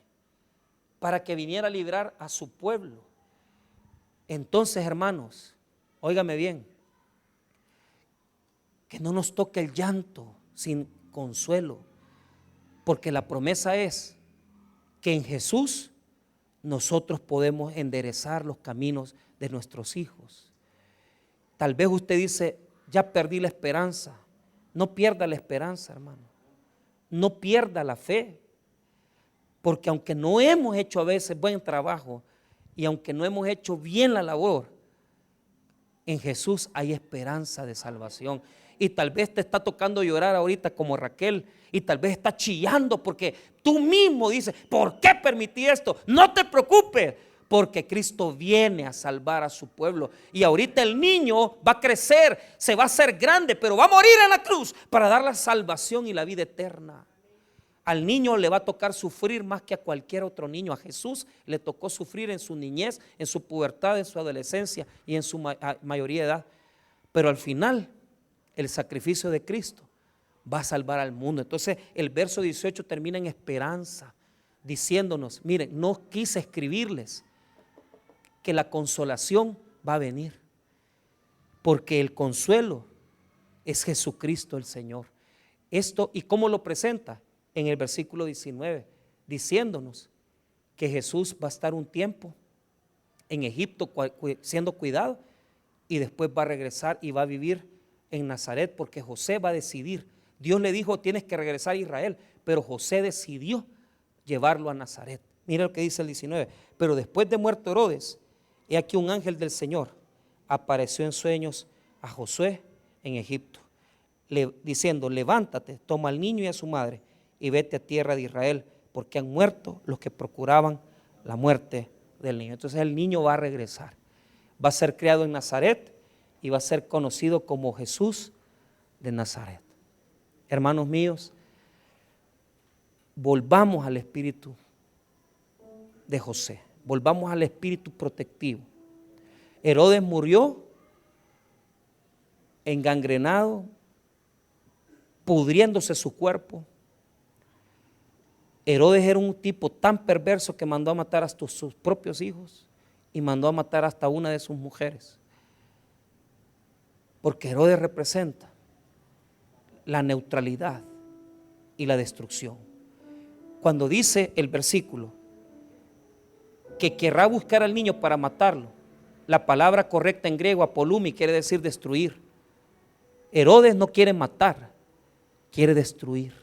para que viniera a librar a su pueblo. Entonces, hermanos, óigame bien, que no nos toque el llanto sin consuelo, porque la promesa es que en Jesús nosotros podemos enderezar los caminos de nuestros hijos. Tal vez usted dice, ya perdí la esperanza. No pierda la esperanza, hermano. No pierda la fe. Porque aunque no hemos hecho a veces buen trabajo y aunque no hemos hecho bien la labor, en Jesús hay esperanza de salvación. Y tal vez te está tocando llorar ahorita como Raquel, y tal vez está chillando porque tú mismo dices, ¿por qué permití esto? No te preocupes, porque Cristo viene a salvar a su pueblo. Y ahorita el niño va a crecer, se va a hacer grande, pero va a morir en la cruz para dar la salvación y la vida eterna. Al niño le va a tocar sufrir más que a cualquier otro niño. A Jesús le tocó sufrir en su niñez, en su pubertad, en su adolescencia y en su mayoría de edad. Pero al final, el sacrificio de Cristo va a salvar al mundo. Entonces el verso 18 termina en esperanza, diciéndonos, miren, no quise escribirles que la consolación va a venir, porque el consuelo es Jesucristo el Señor. Esto, ¿y cómo lo presenta? En el versículo 19, diciéndonos que Jesús va a estar un tiempo en Egipto siendo cuidado y después va a regresar y va a vivir en Nazaret, porque José va a decidir. Dios le dijo, tienes que regresar a Israel, pero José decidió llevarlo a Nazaret. Mira lo que dice el 19, pero después de muerto Herodes, he aquí un ángel del Señor apareció en sueños a Josué en Egipto, diciendo, levántate, toma al niño y a su madre y vete a tierra de Israel, porque han muerto los que procuraban la muerte del niño. Entonces el niño va a regresar, va a ser criado en Nazaret y va a ser conocido como Jesús de Nazaret. Hermanos míos, volvamos al espíritu de José, volvamos al espíritu protectivo. Herodes murió engangrenado, pudriéndose su cuerpo. Herodes era un tipo tan perverso que mandó a matar hasta sus propios hijos y mandó a matar hasta una de sus mujeres. Porque Herodes representa la neutralidad y la destrucción. Cuando dice el versículo que querrá buscar al niño para matarlo, la palabra correcta en griego, apolumi, quiere decir destruir. Herodes no quiere matar, quiere destruir.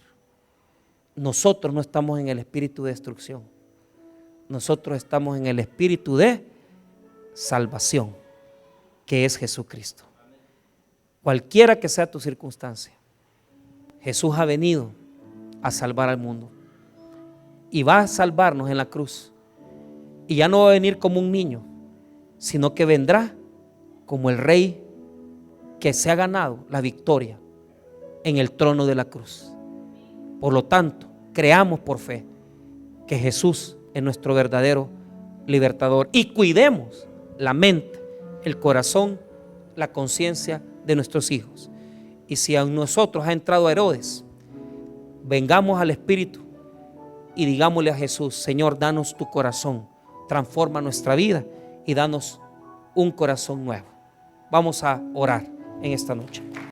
Nosotros no estamos en el espíritu de destrucción, nosotros estamos en el espíritu de salvación, que es Jesucristo. Cualquiera que sea tu circunstancia, Jesús ha venido a salvar al mundo y va a salvarnos en la cruz. Y ya no va a venir como un niño, sino que vendrá como el rey que se ha ganado la victoria en el trono de la cruz. Por lo tanto, creamos por fe que Jesús es nuestro verdadero libertador y cuidemos la mente, el corazón, la conciencia de nuestros hijos. Y si a nosotros ha entrado Herodes, vengamos al Espíritu y digámosle a Jesús, Señor, danos tu corazón, transforma nuestra vida y danos un corazón nuevo. Vamos a orar en esta noche.